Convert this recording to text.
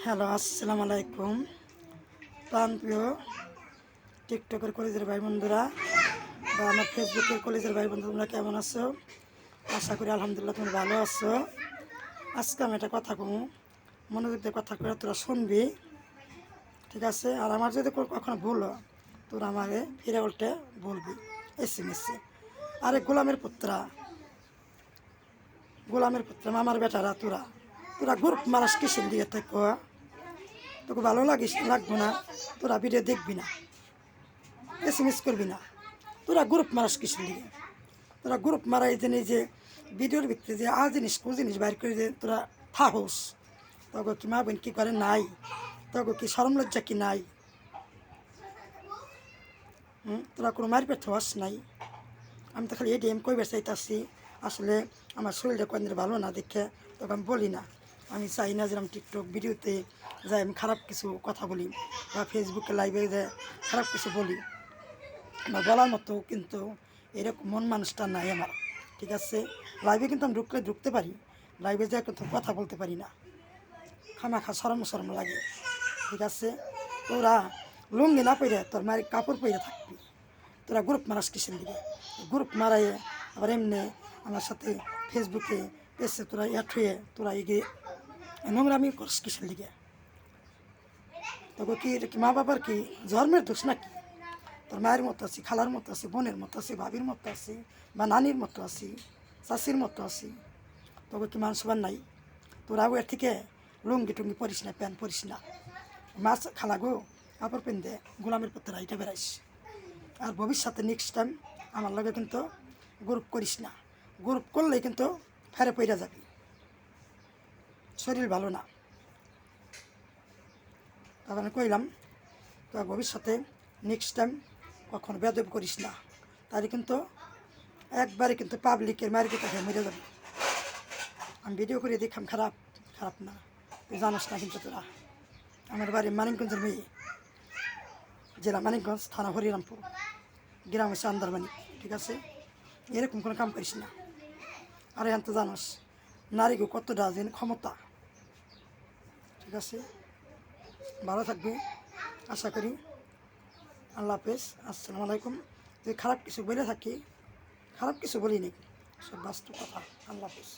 Hello, আসসালামু আলাইকুম। প্রাণপ্রিয় টিকটকের কলেজের ভাই বন্ধুরা বা আমার ফেসবুকের কলেজের ভাই বন্ধু, তোমরা কেমন আছো? আশা করি আলহামদুলিল্লাহ তোমরা ভালো আছো। আজকে আমি একটা কথা কমু, মনোযোগ দিয়ে কথা করে তোরা শুনবি, ঠিক আছে? আর আমার যদি কখনো ভুল হয় তোরা আমাকে ফিরে উল্টে বলবি এসএমএসে। আরে গোলামের পুত্রা মামার বেটারা, তোরা তোরা গ্রুপ মারাস কিসের দিকে থাকো? তোকে ভালো লাগবো না, তোরা ভিডিও দেখবি না, এসএমএস করবি না, তোরা গ্রুপ মারাস কিসের দিকে? তোরা গ্রুপ মারা এই যে ভিডিওর ভিতরে যে জিনিস জিনিস বাইর করে যে তোরা থাকোস, তখন কি মা বোন কী করে নাই? তখন কি শরম লজ্জা কি নাই? তোরা কোনো মারপেট হওয়াস নাই। আমি তো খালি এটিএম কইবার চাইতেছি, আসলে আমার শরীরটা কোনদিন ভালো না দেখে তখন আমি বলি না। আমি চাই না যে আমি টিকটক ভিডিওতে যাই আমি খারাপ কিছু কথা বলি বা ফেসবুকে লাইভে যাই খারাপ কিছু বলি, আমার বলার মতো কিন্তু এরকম মন মানুষটা নাই আমার, ঠিক আছে? লাইভে কিন্তু আমি ঢুকতে পারি, লাইভে যাই কিন্তু কথা বলতে পারি না, খামাখা সরম লাগে, ঠিক আছে? তোরা লুঙ্গি না পরে তোর মায়ের কাপড় পরে থাকবি, তোরা গ্রুপ মারাস কিসের দিকে? গ্রুপ মারাই আবার এমনি আমার সাথে ফেসবুকে পেজে তোরা অ্যাড হয়ে তোরা এগিয়ে নোংরামি করস কিসের দিকে? তবে কি এটা কি মা বাবার কি জন্মের দোষ নাকি? তোর মায়ের মতো আছি, খালার মতো আছি, বোনের মতো আছি, ভাবির মতো আছি, বা নানির মতো আছি, চাষির মতো আছি, তবে কি মানুষ সবার নাই? তোরা এর থেকে লুঙ্গি টুঙ্গি পরিস না, প্যান্ট পরিস না, মাছ খালা গো কাপড় পেন দে, গোলামের পত্র এটা বেড়াইস। আর ভবিষ্যতে নেক্সট টাইম আমার লগে কিন্তু গ্রুপ করিস না, গ্রুপ করলেই কিন্তু ফেরে পইরা যাবি, শরীর ভালো না। তারপরে কইলাম তো ভবিষ্যতে নেক্সট টাইম কখনো বেদব করিস না, তাহলে কিন্তু একবারে কিন্তু পাবলিকের মার্কেট হয়ে মরে যাবে। আমি ভিডিও করে দেখলাম খারাপ না, তুই জানিস না কিন্তু তোরা। আমার বাড়ি মানিকগঞ্জের মেয়ে, জেলা মানিকগঞ্জ, থানা হরিরামপুর, গ্রাম হচ্ছে আন্দারবানি, ঠিক আছে? এরকম কোনো কাম করিস না। আর এখন তো জানোস নারীকে কতটা যেন ক্ষমতা, ঠিক আছে? ভালো থাকবে আশা করি। আল্লাহ হাফেজ, আসসালামু আলাইকুম। যদি খারাপ কিছু বলে থাকি, খারাপ কিছু বলিনি, সব বাস্তব কথা। আল্লাহ হাফেজ।